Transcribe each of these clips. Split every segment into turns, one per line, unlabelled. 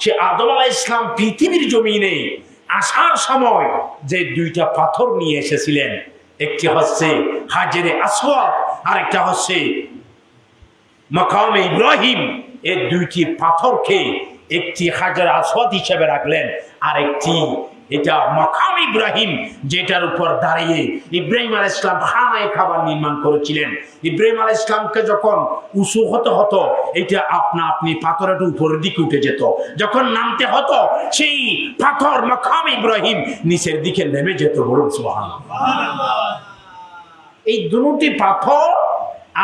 সে আদম আলাইহিস সালাম পৃথিবীর জমিনে আসার সময় যে দুইটা পাথর নিয়ে এসেছিলেন, একটি হচ্ছে হাজরে আসওয়াদ আর একটা হচ্ছে মাকামে ইব্রাহিম। এই দুইটি পাথরকে একটি হাজরে আসওয়াদ হিসেবে রাখলেন, আর একটি এটা মাকাম ইব্রাহিম, যেটার উপর দাঁড়িয়ে ইব্রাহিম আলাইহিস সালাম খানায়ে কাবা নির্মাণ করেছিলেন। ইব্রাহিম আলাইহিস সালামকে যখন উঁচু হতো এটা আপনি পাথরের উপরের দিকে উঠে যেত, যখন নামতে হতো সেই পাথর মাকাম ইব্রাহিম নিচের দিকে নেমে যেত। বলুন সুবহানাল্লাহ। এই দুটি পাথর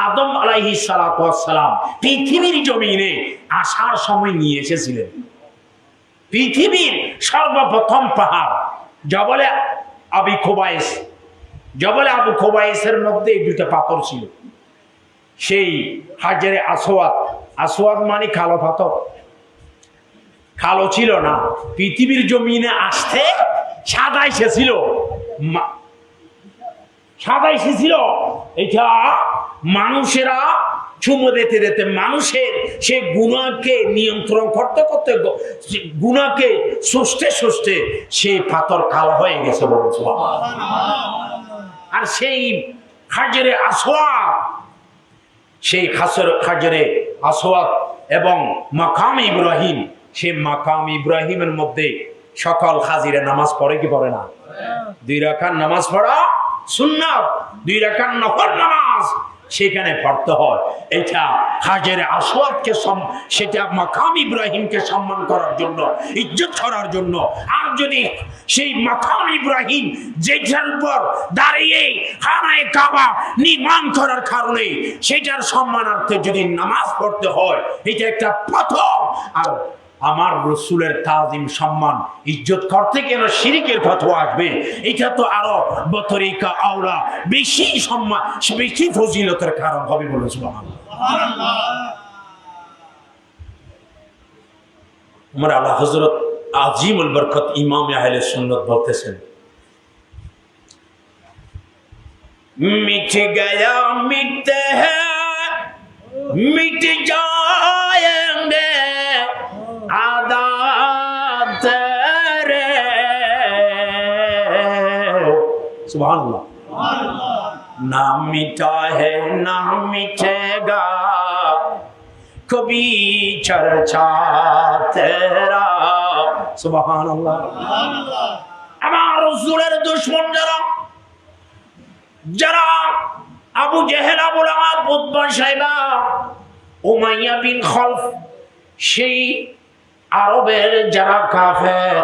আদম আলাইহিস সালাম পৃথিবীর জমিনে আসার সময় নিয়ে এসেছিলেন। পৃথিবীর সর্বপ্রথম পাহাড় জবলে আবু কুবাইস, জবলে আবু কুবাইসের মধ্যে এই দুইটা পাথর ছিল। সেই হাজরে আসওয়াদ, আসওয়াদ মানে কালো পাথর, কালো ছিল না, পৃথিবীর জমিনে আসতে সাদা এসেছিল, সাদা এসেছিল। এটা মানুষেরা চুমো দিতে দিতে মানুষের সে গুনাহকে নিয়ন্ত্রণ করতে করতে, গুনাহকে সুস্থে সুস্থে সেই পাথর কালো হয়ে গেছে। বলুন সুবহানাল্লাহ। আর সেই হাজরে আসওয়াদ, সেই হাজরে আসওয়াদ এবং মাকাম ইব্রাহিম, সেই মাকাম ইব্রাহিমের মধ্যে সকল হাজিরা নামাজ পড়ে কি পড়ে না? 2 রাকাত নামাজ পড়া সুন্নাত, 2 রাকাত নফল নামাজ সেখানে পড়তে হয়। এটা হাজরে আসওয়াদকে সেটা মাকাম ইব্রাহিমকে সম্মান করার জন্য, ইজ্জত করার জন্য। আর যদি সেই মাকাম ইব্রাহিম যেটার উপর দাঁড়িয়ে খানায়ে কাবা নির্মাণ করার কারণে সেটার সম্মানার্থে যদি নামাজ পড়তে হয়, এটা একটা প্রথম। আর আমার রসুলের তাজিম সম্মান ইজ্জত করতে কেন শিরিকের ফতোয়া আসবে? এটা তো আরো বতরিকা আওলা বেশি সম্মান, বেশি ফজিলতের কারণ হবে। বলুন সুবহানাল্লাহ। আমার আলা হযরত আজিমুল বরকত ইমাম আহলে সুন্নাত বলতেছেন, মিট গয়া মিটতে হ্যায় মিট जाएंगे आदात रे। सुभान अल्लाह। ना मिटा है ना मिटेगा कभी चर्चा तेरा। सुभान अल्लाह। আমার রাসূলের দুশমন যারা আবু জেহেল, আবু লাহাব, উতবা, শাইবা, উমাইয়া বিন খলফ, সেই আরবের যারা কাফের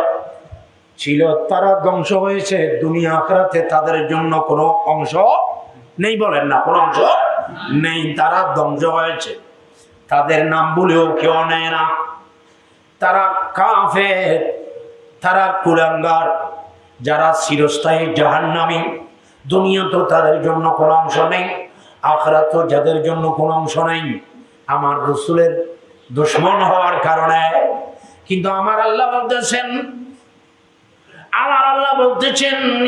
ছিল তারা ধ্বংস হয়েছে। দুনিয়া আখিরাতে তাদের জন্য কোনো অংশ নেই। বলেন না, কোনো অংশ নেই, তারা ধ্বংস হয়েছে। তাদের নাম বলেও কেউ নেয় না। তারা কাফের, তারা কুলাঙ্গার, যারা চিরস্থায়ী জাহান্নামী। দুনিয়া তো তাদের জন্য কোনো অংশ নেই, আখিরাত তো যাদের জন্য কোনো অংশ নেই আমার রাসূলের দুশমন হওয়ার কারণে। কিন্তু আমার আল্লাহ বলতেছেন,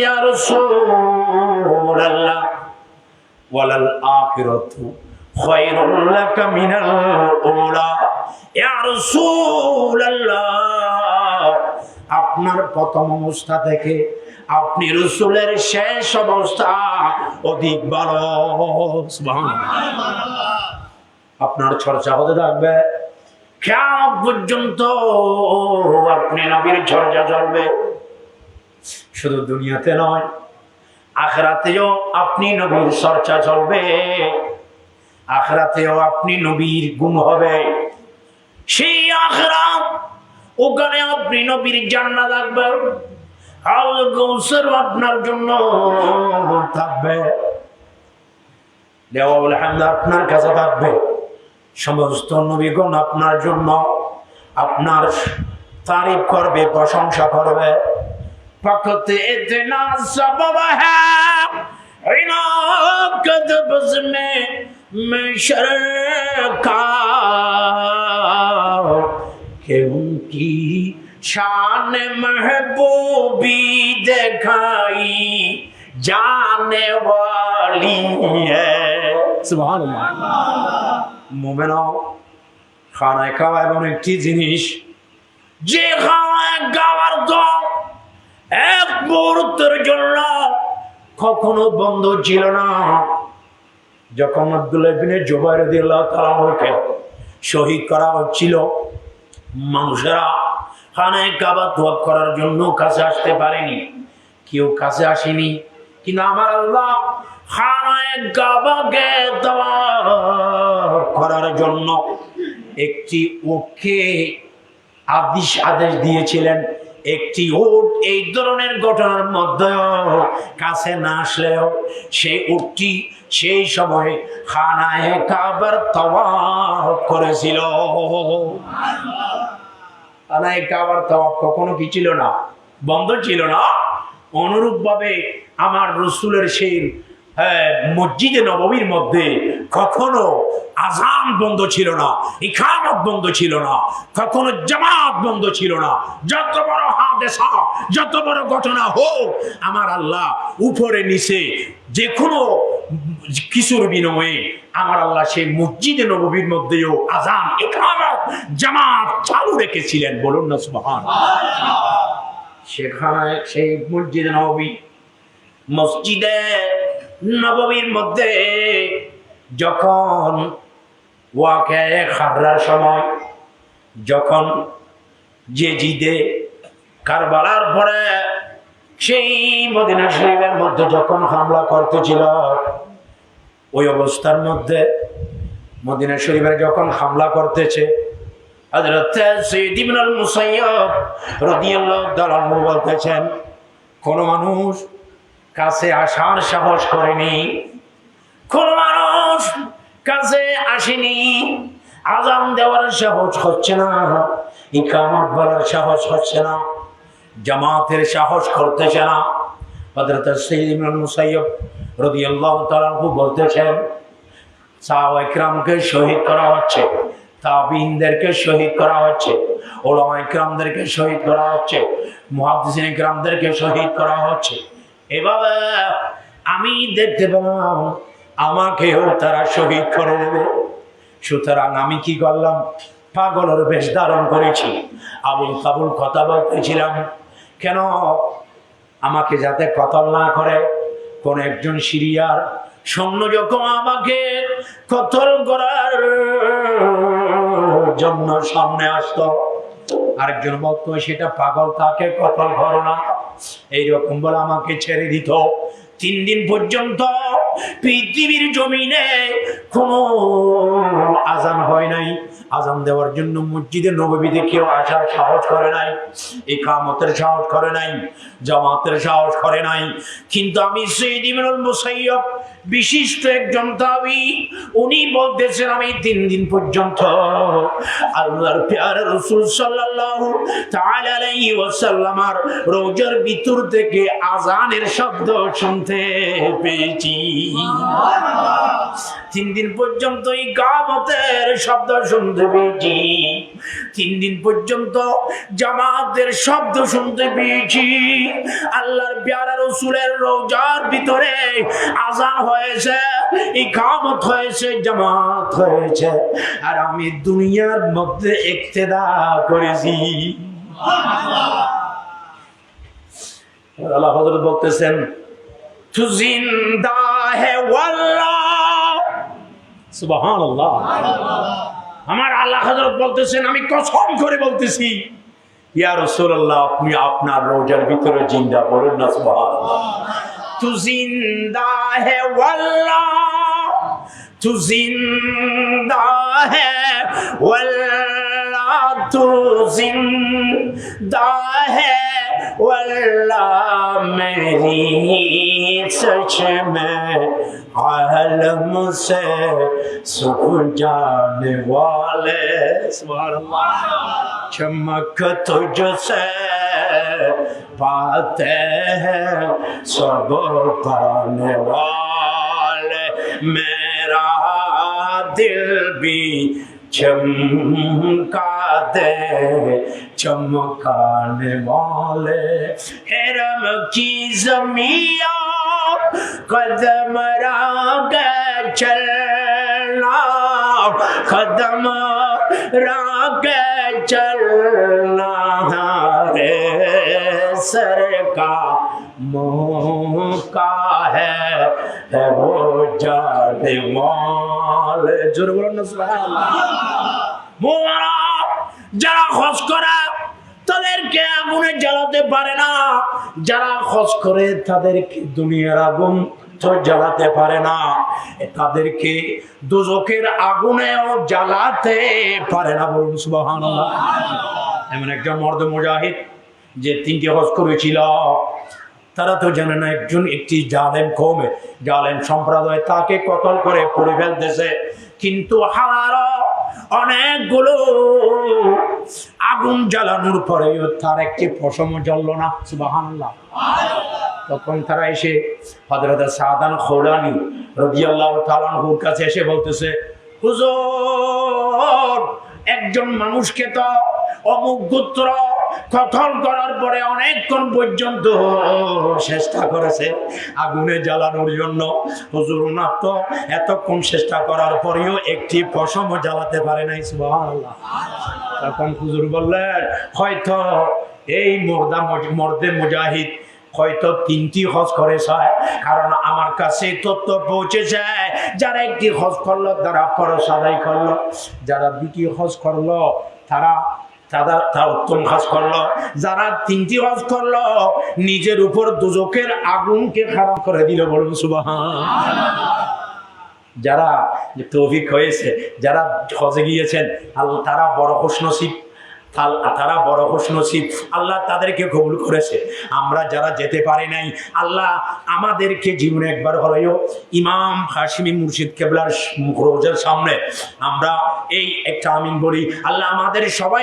ইয়া রাসূলুল্লাহ ওয়ালাল আখিরাতু খায়রুল লাকা মিনাল উলা। ইয়া রাসূলুল্লাহ, আপনার প্রথম অবস্থা থেকে আপনি রাসূলের শেষ অবস্থা অধিক ভালো। সুবহানাল্লাহ। আপনার চর্চা হতে থাকবে কিয়ামত পর্যন্ত, আপনি নবীর চর্চা চলবে। শুধু দুনিয়াতে নয়, আখিরাতেও আপনি নবীর চর্চা চলবে, আখিরাতেও আপনি নবীর গুণ হবে। সেই আখিরাত, ওখানে আপনি নবীর জান্নাত থাকবে, হাউজ কাউসার আপনার জন্য থাকবে, দেওয়াল হামদ আপনার কাছে থাকবে। সমস্ত নবীগণ আপনার জন্য আপনার তারিফ করবে, প্রশংসা করবে। فقط اتنا سبب ہے عناقت بزم محشر کا کہ ان کی شان محبوبی دکھائی جانے والی ہے۔ سبحان اللہ۔ مومنوں، খানায়ে কাবা এমন একটি জিনিস যেখানে গাওয়ার দল এক মুহূর্তের জন্য কখনো বন্ধ ছিল না। যখন আব্দুল্লাহ ইবনে জুবাইর রাদিয়াল্লাহু তাআলাকে শহীদ করা হচ্ছিল, মানুষেরা খানায় কাবা তওয়াফ করার জন্য কাছে আসতে পারেনি, কেউ কাছে আসেনি। কিন্তু আমার আল্লাহ খানায় কাবাকে তওয়াফ করার জন্য একটি উটকে আদেশ দিয়েছিলেন। একটি উট এই ধরনের ঘটনার মধ্যে কাছে না আসলেও সেই উটটি সেই সময় খানায় কাবার তওয়াফ করেছিল। খানায় কাবার তওয়াফ কখনো কি ছিল না? বন্ধ ছিল না। অনুরূপ ভাবে আমার রাসূলের সেই মসজিদে নববীর মধ্যে কখনো আযান বন্ধ ছিল না, ইকামত বন্ধ ছিল না, কখনো জামাত বন্ধ ছিল না। যত বড় হাদেসা, যত বড় ঘটনা হোক, আমার আল্লাহ উপরে নিচে যে কোনো কিছুর বিনিময়ে আমার আল্লাহ সেই মসজিদে নববীর মধ্যেও আযান, ইকামত, জামাত চালু রেখেছিলেন। বলুন না সুবহানাল্লাহ। সেখানে সেই মসজিদে নববীর মধ্যে যখন ওয়াকিয়ে খাররার সময়, যখন জিদে কারবালার পরে সেই মদিনা শরীফের মধ্যে যখন হামলা করতেছিল, ওই অবস্থার মধ্যে মদিনা শরীফের যখন হামলা করতেছে, হযরত সাইয়্যিদ ইবনে আল-মুসাইয়্যিব রাদিয়াল্লাহু তাআলা আনহু বলতেছেন, কোন মানুষ কাছে আসার সাহস করেনি, কোন মানুষ কাছে আসেনি, আযান দেওয়ার সাহস হচ্ছে না, ইকামত বলার সাহস হচ্ছে না, জামাতের সাহস করতেছে না। হযরত সাইয়্যিদ ইবনে আল-মুসাইয়্যিব রাদিয়াল্লাহু তাআলা আনহু বলতেছেন, সাহাবায়ে কিরামকে শহীদ করা হচ্ছে, তাবিঈনদেরকে শহীদ করা হচ্ছে, উলামায়ে কিরামদেরকে শহীদ করা হচ্ছে, মুহাদ্দিসিনে কিরামদেরকে শহীদ করা হচ্ছে। এভাবে আমি দেখতে পেলাম আমাকেও তারা শহীদ করে দেবে। সুতরাং আমি কি করলাম? পাগলের বেশ ধারণ করেছি, আবুল কাবুল কথা বলতেছিলাম। কেন? আমাকে যাতে কতল না করে। কোন একজন সিরিয়ার সৈন্য যখন আমাকে কতল করার জন্য সামনে আসতো, আরেকজন বলতো সেটা পাগল, তাকে কতল করো না, এইরকম বলে আমাকে ছেড়ে দিত। 3 দিন পর্যন্ত পৃথিবীর জমিনে কোনো আযান হয় নাই। আযান দেওয়ার জন্য মসজিদে নববীতে কেউ আসার সাহস করে নাই, ইকামতের সাহস করে নাই, জামাতের সাহস করে নাই। কিন্তু আমি সাইয়্যিদ ইবনে আল-মুসাইয়্যিব, বিশিষ্ট একজন তাবী, উনি বলতেছেন আমি 3 দিন পর্যন্ত আল্লাহর প্যারা রাসূল সাল্লাল্লাহু তাআলা আলাইহি ওয়াসাল্লামের রওজার ভিতর থেকে আযানের শব্দ শুনতে পেয়েছি। 3 দিন পর্যন্ত ইকামতের শব্দ শুনতে পেয়েছি, 3 দিন পর্যন্ত জামাতের শব্দ শুনতে পেয়েছি। আল্লাহর প্যারা রাসূলের রওজার ভিতরে আযান হয়েছে, ইকামত হয়েছে, জামাত হয়েছে, আর আমি দুনিয়ার মধ্যে ইক্তেদা করেছি। আল্লাহ হযরত বলতেছেন, তু জিন্দা হে ওয়াল্লাহ, সুবহানাল্লাহ। আমার আল্লাহ হযরত বলতেছেন, আমি কসম করে বলতেছি, ইয়া রাসূলুল্লাহ, আপনি আপনার রওজার ভিতরে জিন্দা। বলুন না সুবহানাল্লাহ। তু জিন্দা হে ওয়াল্লাহ, তু জিন্দা হে ওয়াল্লাহ, তু জিন্দা হে वल्लाह मेरी सच में आलम से सुख जाने वाले चमक तुझसे पाते हैं सब पाने वाले मेरा दिल भी चमका दे चमकाने वाले हरम की ज़मीया कदम रागे चलना कदम रागे चलना कौसर का मौका है वो जाने माल जोर बोलो ना सुभान अल्लाह। মোরা যারা হজ করে তাদেরকে আগুনে জ্বালাতে পারে না, যারা হজ করে তাদেরকে দুনিয়ার আগুন তো জ্বালাতে পারে না, তাদেরকে দোজখের আগুনেও জ্বালাতে পারে না। বলুন সুবহানাল্লাহ। এমন একজন মর্দ মুজাহিদ যে 3টি হজ করেছিল, তারা তো জানে না একটি জালেম কওম, জালেম সম্প্রদায় তাকে কতল করে পুড়ে ফেলতেছে, কিন্তু হাজারো অনেকগুলো আগুন জ্বালানোর পরেও তার একটি পশম জ্বলল না। সুবহানাল্লাহ। তখন তারা এসে হযরত সাদান খৌলানি রাদিয়াল্লাহু তাআলা আনহুর কাছে এসে বলতেছে, হুজুর, একজন মানুষকে তো অমুক গোত্র কতল করার পরে অনেকক্ষণ পর্যন্ত চেষ্টা করেছে আগুনে জ্বালানোর জন্য, হুজুর না তো এতক্ষণ চেষ্টা করার পরেও একটি পশম জ্বালাতে পারে নাই। সুবহানাল্লাহ। তখন হুজুর বললেন, হয়তো এই মর্দে মুজাহিদ হয়তো 3টি হজ করেছে, কারণ আমার কাছে তথ্য পৌঁছেছে যারা একটি হজ করলো তারা ফরজ আদায় করলো, যারা 2টি হজ করলো তারা উত্তম হজ করলো, যারা 3টি হজ করলো নিজের উপর দোজখের আগুনকে খারাপ করে দিল। বলবো সুবহানাল্লাহ। যারা তৌফিক হয়েছে, যারা হজে গিয়েছেন, আল্লাহ তারা বড় খুশনসিব, তারা বড় খুশনসিব, আল্লাহ তাদেরকে কবুল করেছে। আমরা যারা যেতে পারি নাই, আল্লাহ আমাদেরকে জীবনে একবার হলেও ইমাম হাশিমি মুর্শিদ কেবলার রোজার সামনে আমরা এই একটা আমিন বলি, আল্লাহ আমাদের সবাই